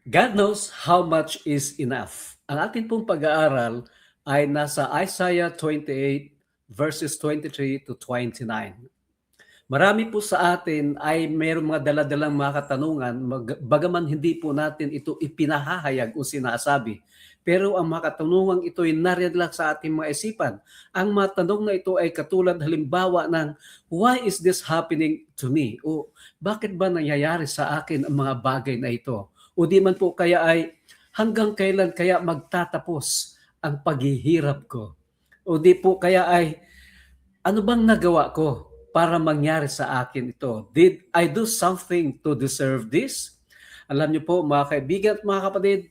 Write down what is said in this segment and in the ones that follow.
God knows how much is enough. Ang atin pong pag-aaral ay nasa Isaiah 28 verses 23 to 29. Marami po sa atin ay mayroong mga daladalang mga katanungan, bagaman hindi po natin ito ipinahahayag o sinasabi. Pero ang mga katanungan ito ay nariyan lang sa ating mga isipan. Ang mga tanong na ito ay katulad halimbawa ng, why is this happening to me? O bakit ba nangyayari sa akin ang mga bagay na ito? O di man po kaya ay, hanggang kailan kaya magtatapos ang paghihirap ko? O di po kaya ay, ano bang nagawa ko para mangyari sa akin ito? Did I do something to deserve this? Alam niyo po mga kaibigan at mga kapatid,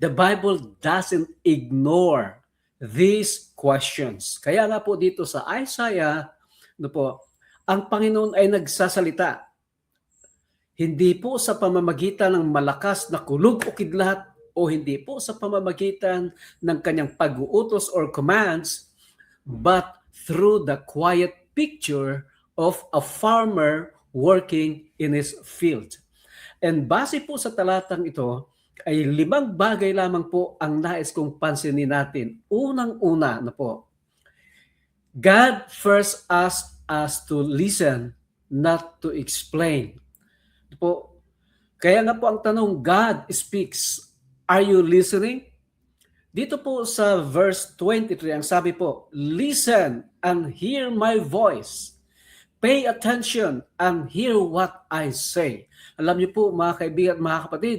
the Bible doesn't ignore these questions. Kaya nga po dito sa Isaiah, ang Panginoon ay nagsasalita. Hindi po sa pamamagitan ng malakas na kulog o kidlat o hindi po sa pamamagitan ng kanyang pag-uutos or commands, but through the quiet picture of a farmer working in his field. And base po sa talatang ito, ay 5 bagay lamang po ang nais kong pansinin natin. Unang-una na po, God first asked us to listen, not to explain. Po, kaya nga po ang tanong, God speaks. Are you listening? Dito po sa verse 23, ang sabi po, listen and hear my voice. Pay attention and hear what I say. Alam niyo po mga kaibigan at mga kapatid,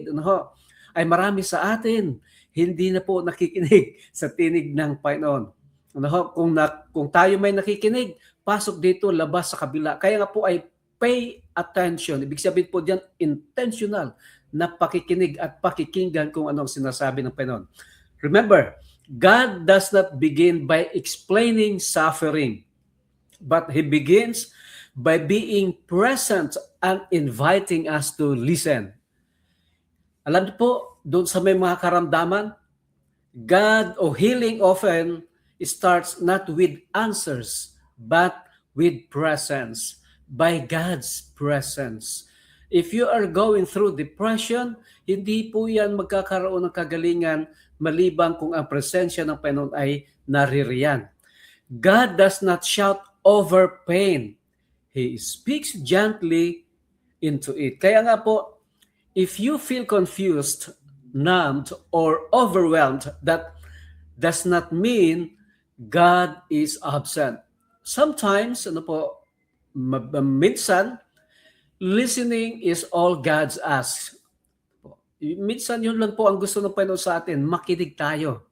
ay marami sa atin hindi na po nakikinig sa tinig ng Panginoon. Kung tayo may nakikinig, pasok dito, labas sa kabila. Kaya nga po ay pay attention. Ibig sabihin po diyan, intentional na pakikinig at pakikinggan kung anong sinasabi ng Panginoon. Remember, God does not begin by explaining suffering, but He begins by being present and inviting us to listen. Alam niyo po, doon sa may mga karamdaman, God o healing often starts not with answers, but with presence, by God's presence. If you are going through depression, hindi po yan magkakaroon ng kagalingan maliban kung ang presensya ng Panginoon ay naririyan. God does not shout over pain. He speaks gently into it. Kaya nga po, if you feel confused, numbed, or overwhelmed, that does not mean God is absent. Sometimes, minsan, listening is all God's asks. Minsan yun lang po ang gusto ng Panginoon sa atin, makinig tayo.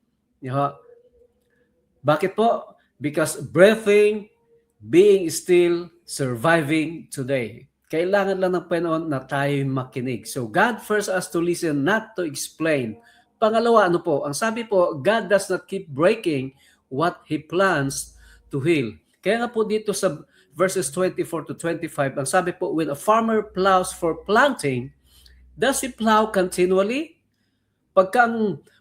Bakit po? Because breathing, being still, surviving today. Kailangan lang ng Panginoon na tayo makinig. So God first us to listen, not to explain. Pangalawa, ang sabi po, God does not keep breaking what He plans to heal. Kaya nga po dito sa verses 24 to 25, ang sabi po, when a farmer plows for planting, does he plow continually? Pagka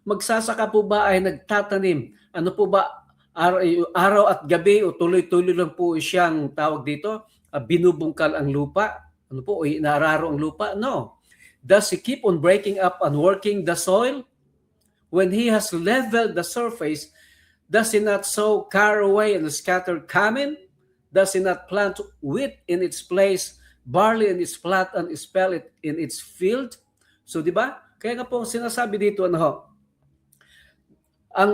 magsasaka po ba ay nagtatanim, ano po ba, araw at gabi o tuloy-tuloy lang po siyang tawag dito, binubungkal ang lupa? Ano po, inaararo ang lupa? No. Does he keep on breaking up and working the soil? When he has leveled the surface, does he not sow caraway and scatter cumin? Does he not plant wheat in its place, barley in its plat, and spell it in its field? So, di ba? Kaya nga po sinasabi dito,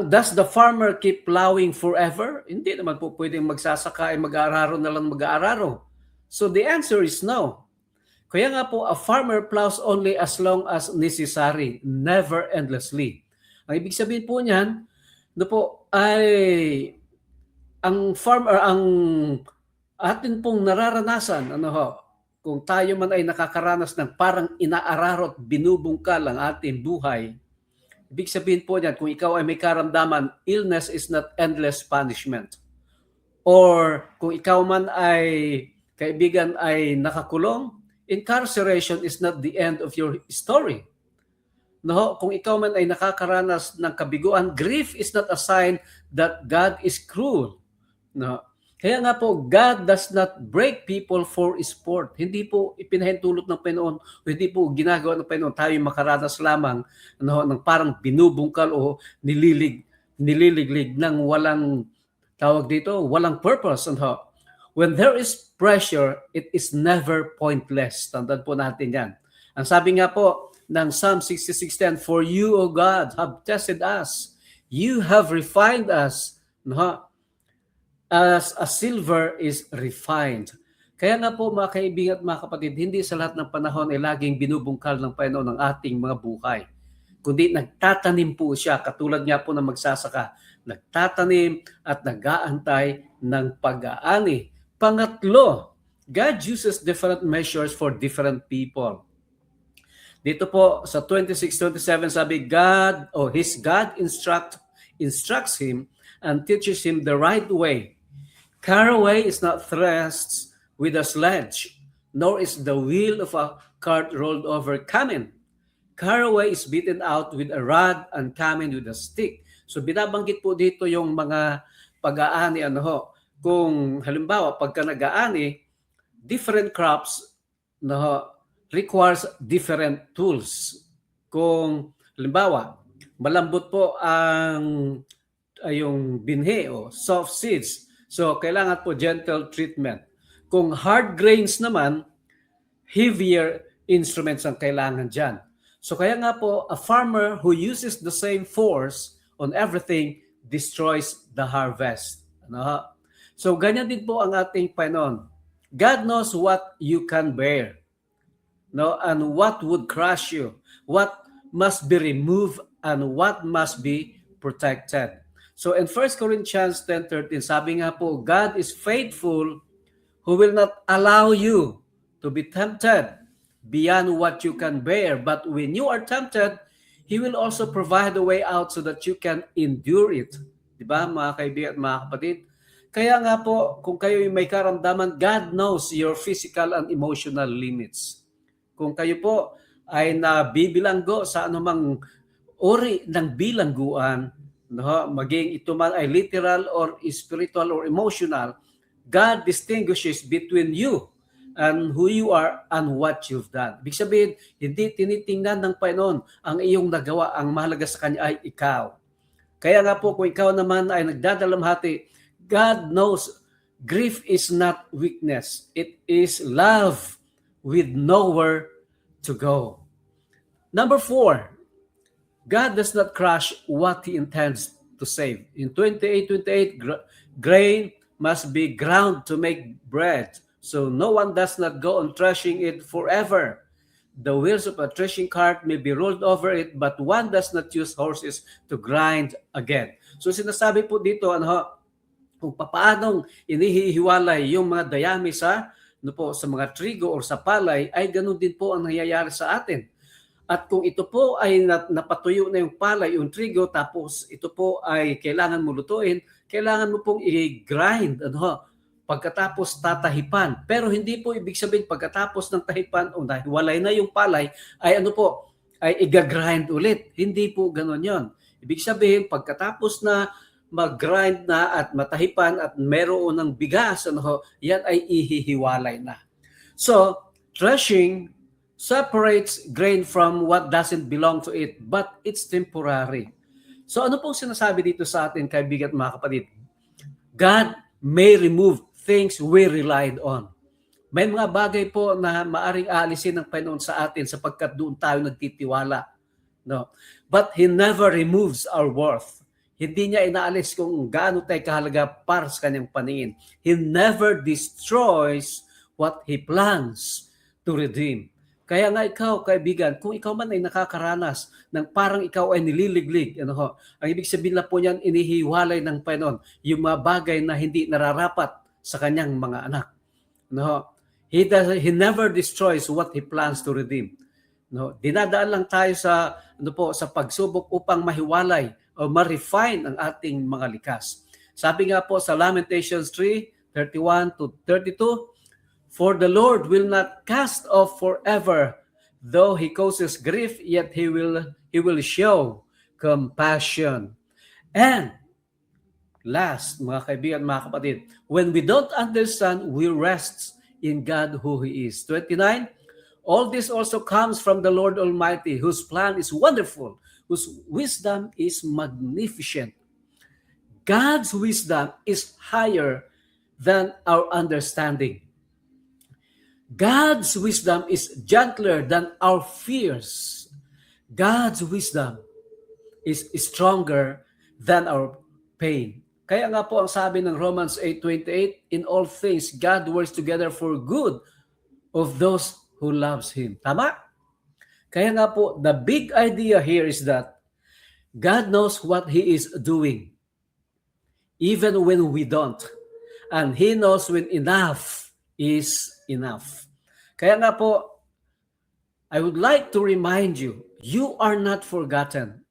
does the farmer keep plowing forever? Hindi naman po pwedeng magsasaka ay mag-aararo na lang mag-aararo. So the answer is no. Kaya nga po, a farmer plows only as long as necessary, never endlessly. Ang ibig sabihin po niyan, ay ang farmer, ang atin pong nararanasan, kung tayo man ay nakakaranas ng parang inaararo at binubungkal ang ating buhay, ibig sabihin po niyan, kung ikaw ay may karamdaman, illness is not endless punishment. Or kung ikaw man ay, kaibigan, ay nakakulong, incarceration is not the end of your story. Kung ikaw man ay nakakaranas ng kabiguan, grief is not a sign that God is cruel. Kaya nga po, God does not break people for sport. Hindi po ipinahintulot ng Panginoon o hindi po ginagawa ng Panginoon tayo makaranas lamang ng parang binubungkal o nililiglig ng walang tawag dito, walang purpose. When there is pressure, it is never pointless. Tandaan po natin yan. Ang sabi nga po ng Psalm 66:10, "For you, O God, have tested us. You have refined us." As a silver is refined. Kaya nga po mga kaibigan at mga kapatid, hindi sa lahat ng panahon ay laging binubungkal ng Panginoon ang ating mga buhay. Kundi nagtatanim po siya, katulad nga po ng magsasaka, nagtatanim at nag-aantay ng pag-aani. Pangatlo, God uses different measures for different people. Dito po sa 26:27 sabi, His God instructs him and teaches him the right way. Caraway is not threshed with a sledge, nor is the wheel of a cart rolled over camel. Caraway is beaten out with a rod and camel with a stick. So binabanggit po dito yung mga pag-aani. Kung halimbawa, pagka nag-aani, different crops requires different tools. Kung halimbawa, malambot po yung binhi o soft seeds, so kailangan po gentle treatment. Kung hard grains naman, heavier instruments ang kailangan dyan. So kaya nga po, a farmer who uses the same force on everything destroys the harvest. So ganyan din po ang ating Panginoon. God knows what you can bear, and what would crush you, what must be removed, and what must be protected. So in 1 Corinthians 10:13, sabi nga po, God is faithful who will not allow you to be tempted beyond what you can bear. But when you are tempted, He will also provide a way out so that you can endure it. Diba, mga kaibigan at mga kapatid? Kaya nga po, kung kayo may karamdaman, God knows your physical and emotional limits. Kung kayo po ay nabibilanggo sa anumang uri ng bilangguan, maging ito man ay literal or spiritual or emotional, God distinguishes between you and who you are and what you've done. Ibig sabihin, hindi tinitingnan ng Panginoon ang iyong nagawa. Ang mahalaga sa Kanya ay ikaw. Kaya nga po, kung ikaw naman ay nagdadalamhati, God knows grief is not weakness. It is love with nowhere to go. Number 4, God does not crush what He intends to save. In 28:28, grain must be ground to make bread, so no one does not go on threshing it forever. The wheels of a threshing cart may be rolled over it, but one does not use horses to grind again. So sinasabi po dito, kung paanong inihihiwalay yung mga dayami sa mga trigo or sa palay, ay ganun din po ang nangyayari sa atin. At kung ito po ay napatuyo na yung palay, yung trigo, tapos ito po ay kailangan mo lutuin, kailangan mo pong i-grind, pagkatapos tatahipan. Pero hindi po ibig sabihin pagkatapos ng tahipan o nahiwalay na yung palay, ay ay i-grind ulit. Hindi po gano'n yon. Ibig sabihin, pagkatapos na mag-grind na at matahipan at meron ng bigas, yan ay ihihiwalay na. So, threshing separates grain from what doesn't belong to it, but it's temporary. So ano pong sinasabi dito sa atin, kaibigan at mga kapatid? God may remove things we relied on. May mga bagay po na maaring aalisin ng Panginoon sa atin sapagkat doon tayo nagtitiwala. But He never removes our worth. Hindi niya inaalis kung gaano tayo kahalaga para sa Kanyang paningin. He never destroys what He plans to redeem. Kaya nga ikaw, kaibigan, kung ikaw man ay nakakaranas ng parang ikaw ay nililiglig, ang ibig sabihin na po niyan, inihiwalay ng Panginoon yung mga bagay na hindi nararapat sa kanyang mga anak. He never destroys what He plans to redeem. Dinadaan lang tayo sa sa pagsubok upang mahiwalay o ma-refine ang ating mga likas. Sabi nga po sa Lamentations 3:31-32, for the Lord will not cast off forever, though He causes grief, yet He will show compassion. And Last, mga kaibigan, mga kapatid, when we don't understand, we rest in God who He is. 29, all this also comes from the Lord Almighty, whose plan is wonderful, whose wisdom is magnificent. God's wisdom is higher than our understanding. God's wisdom is gentler than our fears. God's wisdom is stronger than our pain. Kaya nga po ang sabi ng Romans 8:28, in all things, God works together for good of those who loves Him. Tama? Kaya nga po, the big idea here is that God knows what He is doing, even when we don't. And He knows when enough is enough. Kaya nga po, I would like to remind you, you are not forgotten.